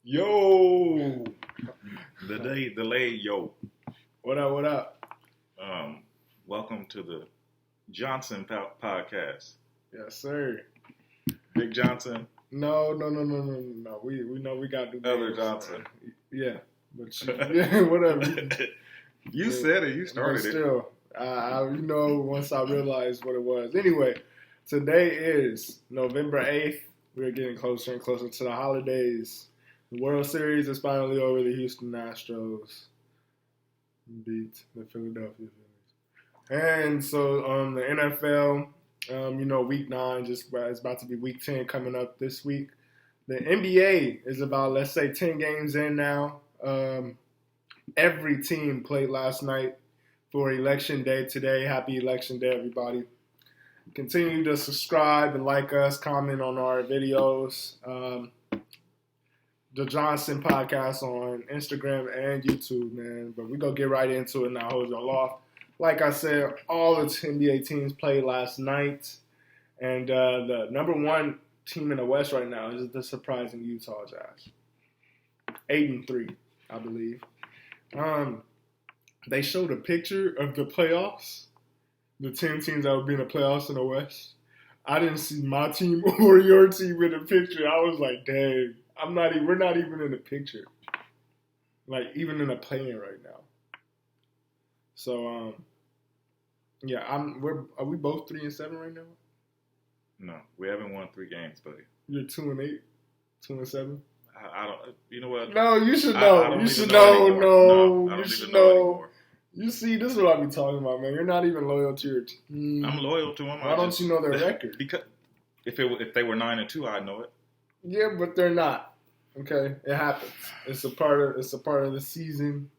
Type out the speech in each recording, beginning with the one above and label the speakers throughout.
Speaker 1: Yo,
Speaker 2: Delayed yo.
Speaker 1: what up? What up?
Speaker 2: Welcome to the Johnson Podcast.
Speaker 1: Yes, sir.
Speaker 2: Big Johnson.
Speaker 1: No. We know we got to do
Speaker 2: Other
Speaker 1: names.
Speaker 2: Johnson.
Speaker 1: Yeah, but yeah, whatever.
Speaker 2: You said it. You started
Speaker 1: but still, once I realized what it was. Anyway, today is November 8th. We're getting closer and closer to the holidays. The World Series is finally over. The Houston Astros beat the Philadelphia Phillies. And so the NFL, week 9, it's about to be week 10 coming up this week. The NBA is about, let's say, 10 games in now. Every team played last night for Election Day today. Happy Election Day, everybody. Continue to subscribe and like us, comment on our videos. The Johnson Podcast on Instagram and YouTube, man. But we're going to get right into it now, hold y'all off. Like I said, all the NBA teams played last night. And the number one team in the West right now is the surprising Utah Jazz. 8-3, I believe. They showed a picture of the playoffs. The 10 teams that would be in the playoffs in the West. I didn't see my team or your team in the picture. I was like, dang. We're not even in the picture. Like, even in a play-in right now. So, are we both 3-7 right now?
Speaker 2: No, we haven't won 3 games, buddy.
Speaker 1: You're 2-8, 2-7.
Speaker 2: I don't. You know what?
Speaker 1: No, you should know. You should know. No, you should know. You see, this is what I be talking about, man. You're not even loyal to your team.
Speaker 2: I'm loyal to them.
Speaker 1: Why don't you know their record?
Speaker 2: Because if they were 9-2, I'd know it.
Speaker 1: Yeah, but they're not. Okay, it happens. It's a part of the season,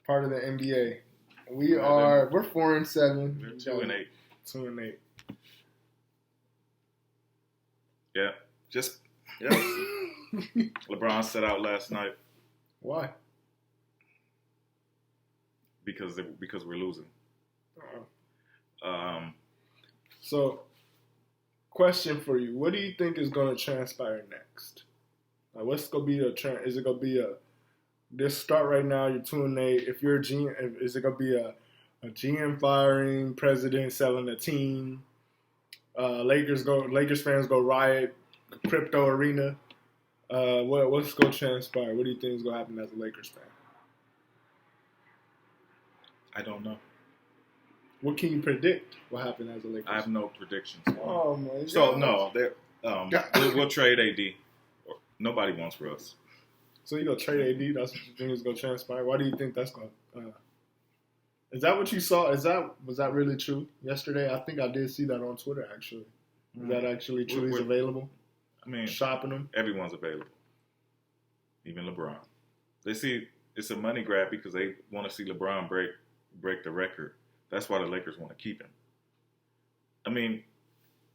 Speaker 1: part of the NBA. We're 4-7.
Speaker 2: We're 2-8.
Speaker 1: 2-8.
Speaker 2: Yeah, LeBron set out last night.
Speaker 1: Why?
Speaker 2: Because we're losing.
Speaker 1: So, question for you: what do you think is going to transpire next? Like, what's going to be is it going to be this start right now? You're 2-8. If you're a GM, is it going to be a GM firing, president selling a team? Lakers fans go riot, crypto arena. What's going to transpire? What do you think is going to happen as a Lakers fan?
Speaker 2: I don't know.
Speaker 1: What can you predict? What happened as a Lakers?
Speaker 2: I have no predictions.
Speaker 1: Oh my God.
Speaker 2: So no, we'll trade AD. Nobody wants Russ.
Speaker 1: So you gonna trade AD? That's what you think is gonna transpire? Why do you think that's gonna? Is that what you saw? Was that really true yesterday? I think I did see that on Twitter. Actually, is that actually true? He's available.
Speaker 2: I mean,
Speaker 1: shopping him.
Speaker 2: Everyone's available, even LeBron. They see it's a money grab because they want to see LeBron break the record. That's why the Lakers want to keep him. I mean,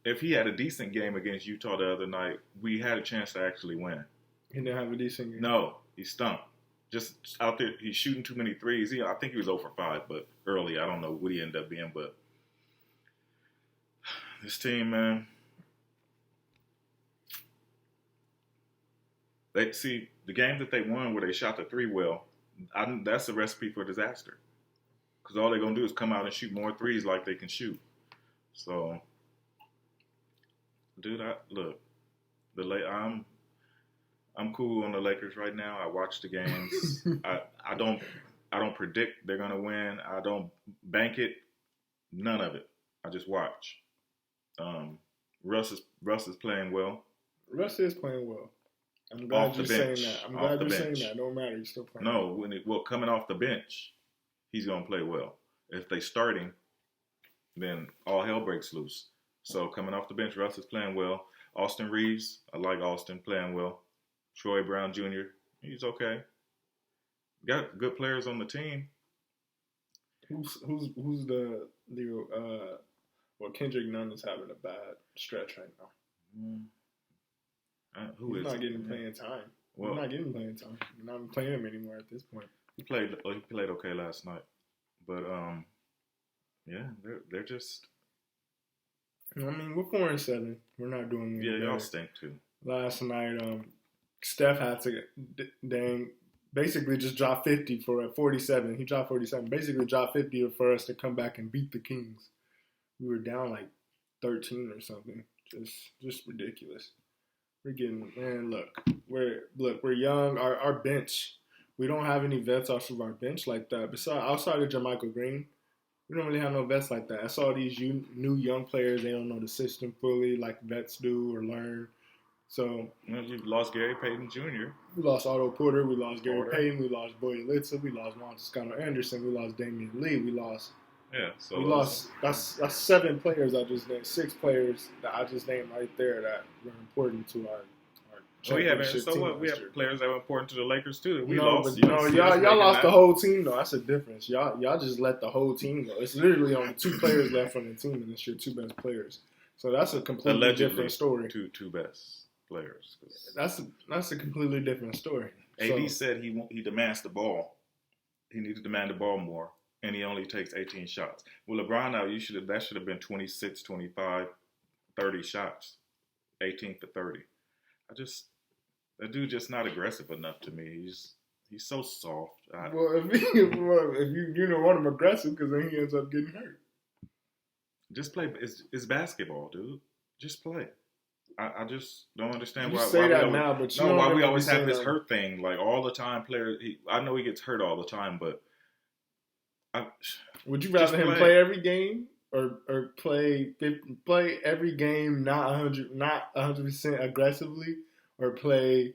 Speaker 2: if he had a decent game against Utah the other night, we had a chance to actually win.
Speaker 1: He didn't have a decent game.
Speaker 2: No, he stunk. Just out there, he's shooting too many threes. I think he was 0 for 5, but early. I don't know what he ended up being, but this team, man. They see the game that they won where they shot the 3 well. That's a recipe for disaster. Because all they're gonna do is come out and shoot more threes like they can shoot. So, dude, I'm cool on the Lakers right now. I watch the games. I don't predict they're gonna win. I don't bank it. None of it. I just watch. Russ is playing well.
Speaker 1: Russ is playing well. I'm glad you're saying that. I'm glad you're saying that. No matter, he's still playing.
Speaker 2: No, coming off the bench, he's gonna play well. If they starting, then all hell breaks loose. So coming off the bench, Russ is playing well. Austin Reeves, I like Austin playing well. Troy Brown Jr., he's okay. Got good players on the team.
Speaker 1: Who's Kendrick Nunn is having a bad stretch right now. He's not getting playing time. Well, he's not getting playing time. You're not playing him anymore at this point.
Speaker 2: He played okay last night, but they're just.
Speaker 1: I mean, we're 4-7. We're not doing.
Speaker 2: Yeah, y'all stink too.
Speaker 1: Last night, Steph had to basically just drop 50 for 47. He dropped 47. Basically dropped 50 for us to come back and beat the Kings. We were down like 13 or something. Just ridiculous. We're getting, man, we're young. Our bench, we don't have any vets off of our bench like that. Outside of JaMychal Green, we don't really have no vets like that. I saw these new young players. They don't know the system fully like vets do or learn. So
Speaker 2: you lost Gary Payton Jr.
Speaker 1: We lost Otto Porter. We lost Gary Payton. We lost Boy Litza. We lost Juan Toscano Anderson. We lost Damian Lee. We lost.
Speaker 2: Yeah, so
Speaker 1: we lost. That's 7 players I just named. 6 players that I just named right there that were important to our championship team.
Speaker 2: We have players that were important to the Lakers too. We
Speaker 1: lost. But y'all lost the whole team though. That's the difference. Y'all just let the whole team go. It's literally only 2 players left on the team, and it's your 2 best players. So that's a completely different story.
Speaker 2: Two best players.
Speaker 1: That's a completely different story.
Speaker 2: AD said he demands the ball. He needs to demand the ball more, and he only takes 18 shots. Well, LeBron now that should have been 26, 25, 30 shots, 18 for 30. That dude just not aggressive enough to me. He's so soft.
Speaker 1: If you don't want him aggressive, because then he ends up getting hurt.
Speaker 2: Just play. It's basketball, dude. Just play. I just don't understand
Speaker 1: why
Speaker 2: we always have this hurt thing. Like all the time, players. I know he gets hurt all the time, but
Speaker 1: would you rather him play every game or play every game not 100% aggressively, or play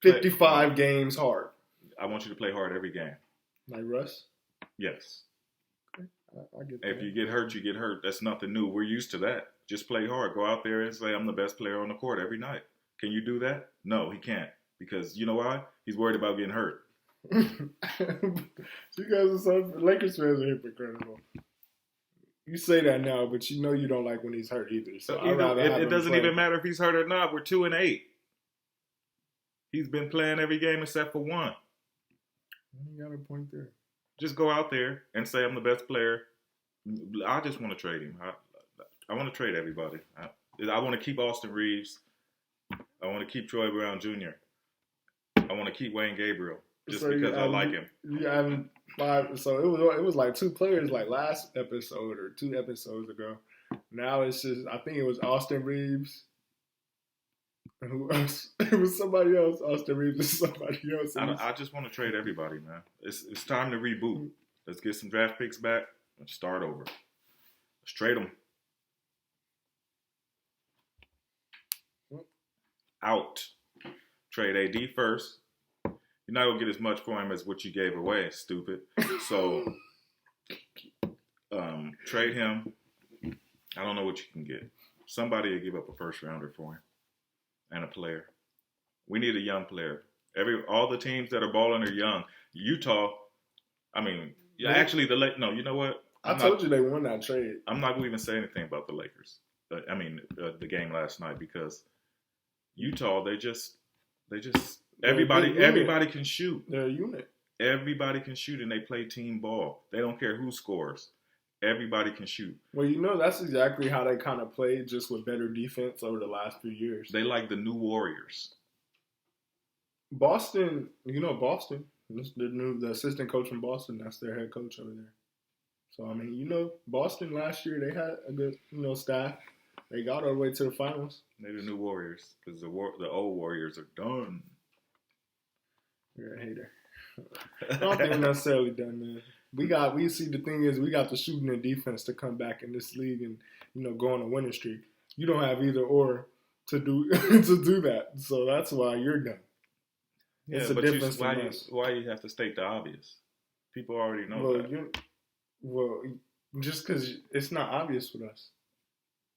Speaker 1: 55 games hard?
Speaker 2: I want you to play hard every game.
Speaker 1: Like Russ?
Speaker 2: Yes.
Speaker 1: I get that.
Speaker 2: If you get hurt, you get hurt. That's nothing new. We're used to that. Just play hard. Go out there and say, I'm the best player on the court every night. Can you do that? No, he can't. Because you know why? He's worried about getting hurt.
Speaker 1: You guys are Lakers fans are hypocritical. You say that now, but you know you don't like when he's hurt either. So
Speaker 2: it doesn't even matter if he's hurt or not. We're 2-8. He's been playing every game except for one.
Speaker 1: You got a point there.
Speaker 2: Just go out there and say I'm the best player. I just want to trade him. I want to trade everybody. I want to keep Austin Reeves. I want to keep Troy Brown Jr. I want to keep Wayne Gabriel because I like him.
Speaker 1: Yeah, 5. So it was like 2 players like last episode or 2 episodes ago. Now it's just I think it was Austin Reeves. Who else? It was somebody else. Austin Reeves is somebody else.
Speaker 2: I just want to trade everybody, man. It's time to reboot. Let's get some draft picks back and start over. Let's trade them. Out. Trade AD first. You're not going to get as much for him as what you gave away, stupid. So, trade him. I don't know what you can get. Somebody will give up a first rounder for him and a player. We need a young player. All the teams that are balling are young. Utah, you know what?
Speaker 1: I told you they won that trade.
Speaker 2: I'm not going to even say anything about the Lakers. The game last night, because Utah, everybody can shoot.
Speaker 1: They're a unit.
Speaker 2: Everybody can shoot, and they play team ball. They don't care who scores. Everybody can shoot.
Speaker 1: Well, that's exactly how they kind of played, just with better defense over the last few years.
Speaker 2: They like the new Warriors.
Speaker 1: Boston, Boston. The assistant coach from Boston, that's their head coach over there. So, Boston last year, they had a good, staff. They got all the way to the finals.
Speaker 2: They're the new Warriors, because the old Warriors are done.
Speaker 1: You're a hater. I don't think we're necessarily done, man. We see the thing is we got the shooting and defense to come back in this league and go on a winning streak. You don't have either or to do that, so that's why you're done.
Speaker 2: Yeah, it's a difference from us. Why you have to state the obvious? People already know that.
Speaker 1: Just because it's not obvious with us.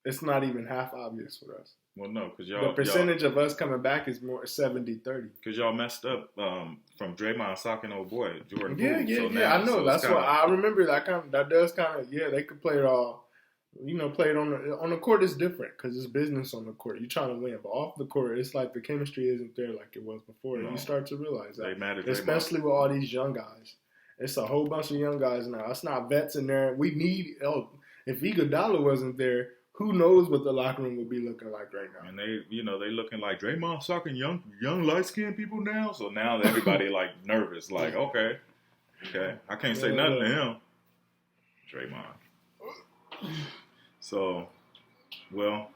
Speaker 1: It's not even half obvious with us.
Speaker 2: Well, no, because
Speaker 1: the percentage of us coming back is more 70-30.
Speaker 2: Because y'all messed up from Draymond socking old boy Jordan.
Speaker 1: Yeah. I know. That's why I remember that does kind of they could play it all. Play it on the court is different because it's business on the court. You're trying to win, but off the court, it's like the chemistry isn't there like it was before. No. And you start to realize that, especially with all these young guys. It's a whole bunch of young guys now. It's not vets in there. We need if Iguodala wasn't there, who knows what the locker room will be looking like right now.
Speaker 2: And they looking like Draymond sucking young light skinned people now. So now everybody like nervous, like okay, I can't say nothing to him, Draymond. So, well,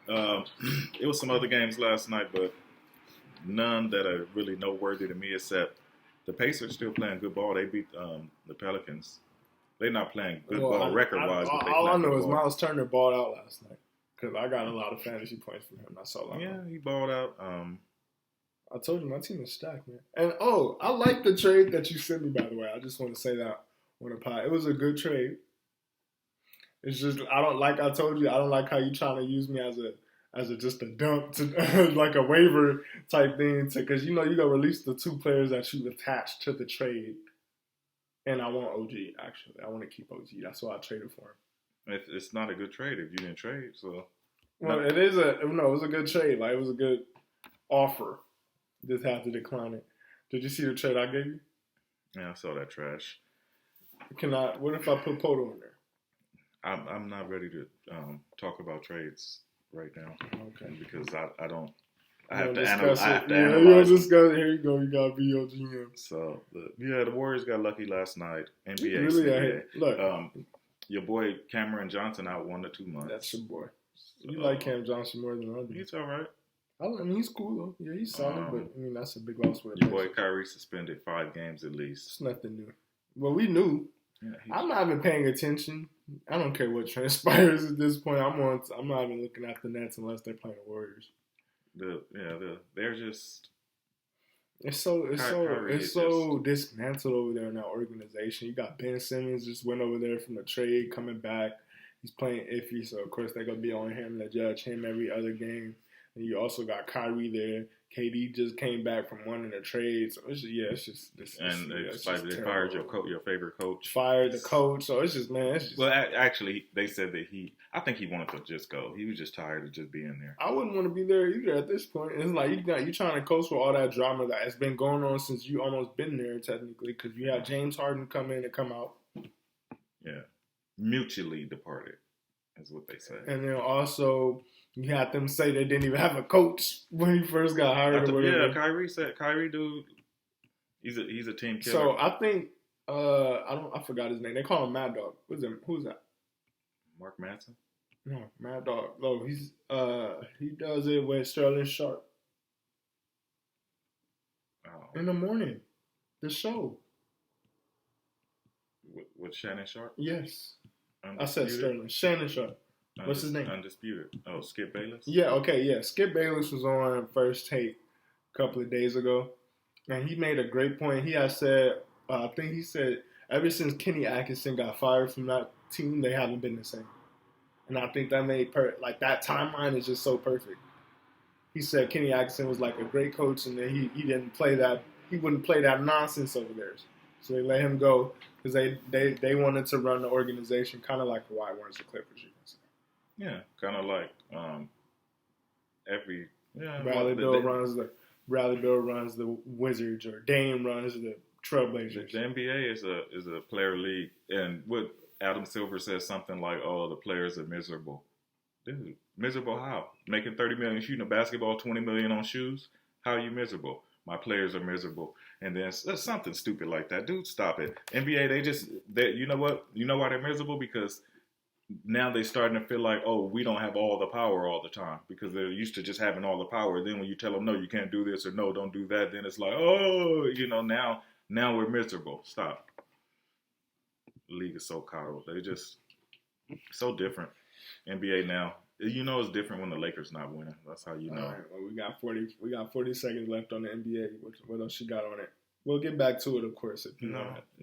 Speaker 2: it was some other games last night, but none that are really noteworthy to me except the Pacers still playing good ball. They beat the Pelicans. They're not playing good ball record-wise.
Speaker 1: All I know is Miles Turner balled out last night because I got a lot of fantasy points from him. Not so long.
Speaker 2: Yeah, he balled out.
Speaker 1: I told you my team is stacked, man. And I like the trade that you sent me. By the way, I just want to say that on the pod. It was a good trade. It's just I don't like how you trying to use me as a just a dump to like a waiver type thing because you gotta release the 2 players that you attached to the trade. And I want OG, actually. I want to keep OG. That's why I traded for him.
Speaker 2: It's not a good trade if you didn't trade. So,
Speaker 1: well, it was a good trade. Like, it was a good offer. Just have to decline it. Did you see the trade I gave you?
Speaker 2: Yeah, I saw that trash.
Speaker 1: What if I put Poto in there?
Speaker 2: I'm not ready to talk about trades right now.
Speaker 1: Okay.
Speaker 2: Because I don't. I have to
Speaker 1: analyze.
Speaker 2: You'll
Speaker 1: discuss it. Here you go. You got to be your GM.
Speaker 2: So, the Warriors got lucky last night. NBA.
Speaker 1: Really, look.
Speaker 2: Your boy Cameron Johnson out 1 to 2 months.
Speaker 1: That's your boy. You like Cam Johnson more than I do.
Speaker 2: He's all right.
Speaker 1: I mean, he's cool, though. Yeah, he's solid, but, I mean, that's a big loss for the
Speaker 2: Your boy Kyrie suspended 5 games at least.
Speaker 1: It's nothing new. Well, we knew. Yeah, I'm not even paying attention. I don't care what transpires at this point. I'm not even looking at the Nets unless they're playing the Warriors.
Speaker 2: They're just.
Speaker 1: It's so dismantled over there in that organization. You got Ben Simmons just went over there from the trade, coming back. He's playing iffy, so of course they're gonna be on him to judge him every other game. And you also got Kyrie there. KD just came back from winning a trade, so it's just
Speaker 2: they fired your favorite coach.
Speaker 1: Fired the coach, so it's just
Speaker 2: Well, actually, they said that I think he wanted to just go. He was just tired of just being there.
Speaker 1: I wouldn't want to be there either at this point. It's like you trying to coach for all that drama that has been going on since you almost been there technically, because you had James Harden come in and come out.
Speaker 2: Yeah, mutually departed is what they said.
Speaker 1: And then also. You had them say they didn't even have a coach when he first got hired or whatever.
Speaker 2: Yeah, Kyrie, dude, he's a team killer.
Speaker 1: So I think I forgot his name. They call him Mad Dog. Who's that?
Speaker 2: Mark Manson?
Speaker 1: No, Mad Dog. No, he does it with Sterling Sharp. Oh. In the morning, the show.
Speaker 2: With Shannon Sharp?
Speaker 1: Yes.
Speaker 2: Undisputed?
Speaker 1: I said Sterling. Shannon Sharp. What's his name?
Speaker 2: Undisputed. Oh, Skip Bayless?
Speaker 1: Yeah, okay, yeah. Skip Bayless was on First Take a couple of days ago, and he made a great point. He had said, I think he said, ever since Kenny Atkinson got fired from that team, they haven't been the same. And I think that made that timeline is just so perfect. He said Kenny Atkinson was like a great coach, and then he didn't play that. He wouldn't play that nonsense over there. So they let him go because they wanted to run the organization kind of like Kawhi runs the Clippers. You can say.
Speaker 2: Yeah, kind of like
Speaker 1: Bradley Beal runs the Wizards, or Dame runs the Trailblazers.
Speaker 2: The NBA is a player league, and what Adam Silver says something like, "Oh, the players are miserable." Dude, miserable how? Making $30 million shooting a basketball, $20 million on shoes. How are you miserable? My players are miserable, and then something stupid like that. Dude, stop it. NBA, you know what? You know why they're miserable? Because now they're starting to feel like, oh, we don't have all the power all the time, because they're used to just having all the power. Then when you tell them, no, you can't do this, or no, don't do that, then it's like, oh, now we're miserable. Stop. The league is so coddled. They just so different. NBA now, it's different when the Lakers not winning. That's how you know.
Speaker 1: All right, well, we got 40 seconds left on the NBA. What else you got on it? We'll get back to it, of course.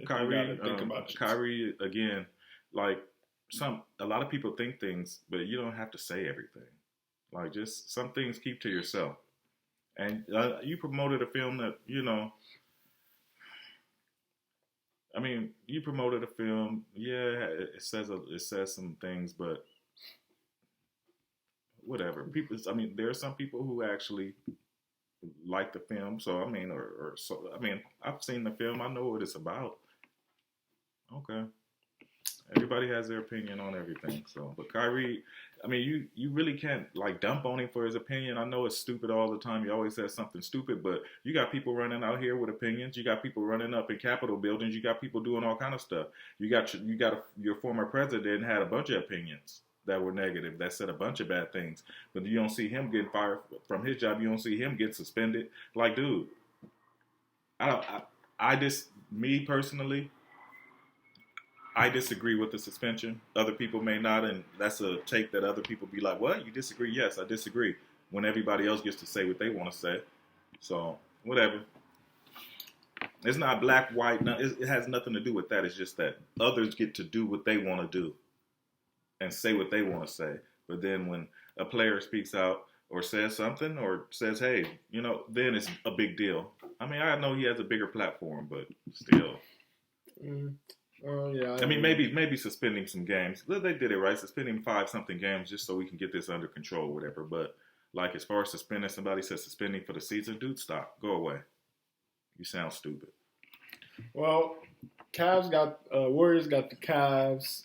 Speaker 2: Kyrie again, like. A lot of people think things, but you don't have to say everything. Like, just some things keep to yourself. And you promoted a film that, you promoted a film. Yeah, it says some things, but whatever. There are some people who actually like the film. So I've seen the film. I know what it's about. Okay. Everybody has their opinion on everything. So, but Kyrie, I mean, you really can't like dump on him for his opinion. I know it's stupid all the time. He always says something stupid, but you got people running out here with opinions. You got people running up in Capitol buildings. You got people doing all kind of stuff. You got your former president had a bunch of opinions that were negative, that said a bunch of bad things. But you don't see him getting fired from his job. You don't see him get suspended. Like, dude, I just, me personally, I disagree with the suspension. Other people may not, and that's a take that other people be like, what? You disagree? Yes, I disagree. When everybody else gets to say what they want to say. So, whatever. It's not black, white. No, it has nothing to do with that. It's just that others get to do what they want to do and say what they want to say. But then when a player speaks out or says something or says, hey, then it's a big deal. I mean, I know he has a bigger platform, but still.
Speaker 1: Yeah.
Speaker 2: I mean, maybe suspending some games. They did it right, suspending 5-something games just so we can get this under control, or whatever. But like as far as suspending, somebody says suspending for the season, dude, stop, go away. You sound stupid.
Speaker 1: Well, Warriors got the Cavs,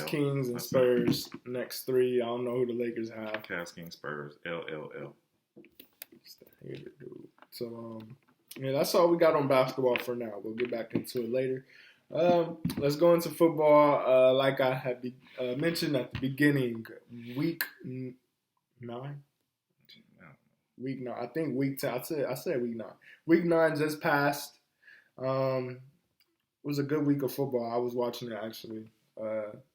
Speaker 1: Kings, and Spurs next 3. I don't know who the Lakers have.
Speaker 2: Cavs, Kings, Spurs, LLL.
Speaker 1: So that's all we got on basketball for now. We'll get back into it later. Let's go into football. Like I had mentioned at the beginning, week 9. Week 9. I think week 10. I said week 9. Week 9 just passed. It was a good week of football. I was watching it actually.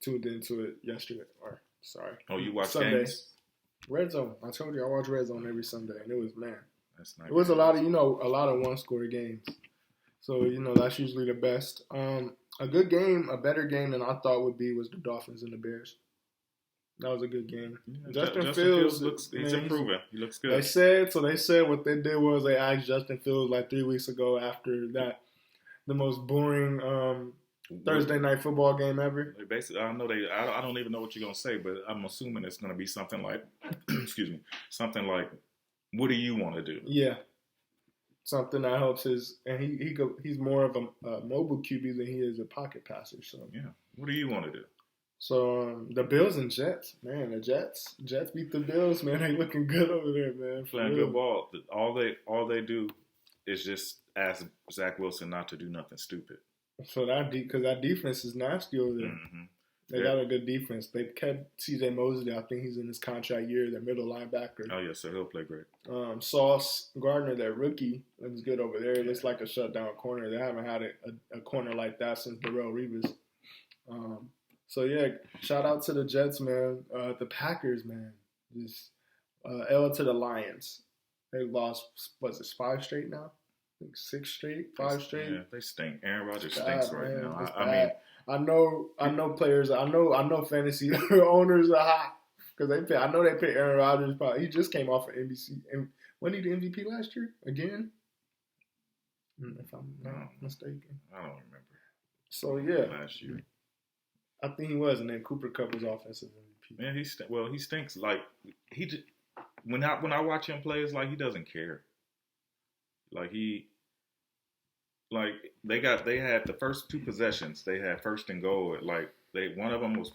Speaker 1: Tuned into it yesterday.
Speaker 2: Oh, you watch
Speaker 1: Sunday.
Speaker 2: Games?
Speaker 1: Red Zone. I told you I watch Red Zone every Sunday, and it was
Speaker 2: That's nice.
Speaker 1: It was a lot of one-score games. So, that's usually the best. A good game, a better game than I thought would be was the Dolphins and the Bears. That was a good game.
Speaker 2: Yeah,
Speaker 1: Justin Fields
Speaker 2: he's improving. He looks good.
Speaker 1: They said what they did was they asked Justin Fields like 3 weeks ago after that, the most boring Thursday night football game ever.
Speaker 2: Basically, I don't even know what you're going to say, but I'm assuming it's going to be something like, something like, what do you want to do?
Speaker 1: Yeah. Something that helps he's more of a mobile QB than he is a pocket passer. So
Speaker 2: yeah, what do you want to do?
Speaker 1: So the Bills and Jets, man, the Jets beat the Bills, man. They looking good over there, man.
Speaker 2: Playing good ball. All they do is just ask Zach Wilson not to do nothing stupid.
Speaker 1: So because that defense is nasty over there.
Speaker 2: Mm-hmm.
Speaker 1: They got a good defense. They kept C.J. Mosley. I think he's in his contract year, their middle linebacker.
Speaker 2: Oh, yes, so he'll play great.
Speaker 1: Sauce Gardner, their rookie, looks good over there. It looks like a shutdown corner. They haven't had a corner like that since Darrelle Revis. So, yeah, shout out to the Jets, man. The Packers, man. Just L to the Lions. They lost, 5 straight now? I think 6 straight, 5 straight.
Speaker 2: Yeah, they stink. Aaron Rodgers stinks right now.
Speaker 1: I know players. I know fantasy owners are hot because they pay. I know they pay Aaron Rodgers. Probably he just came off of NBC. And when he did MVP last year again, if I'm not mistaken.
Speaker 2: I don't remember.
Speaker 1: So yeah,
Speaker 2: last year
Speaker 1: I think he was, and then Cooper Kupp was offensive MVP.
Speaker 2: Man, he stinks. Like he just, when I watch him play, it's like he doesn't care. Like they had the first 2 possessions. They had first and goal. Like one of them was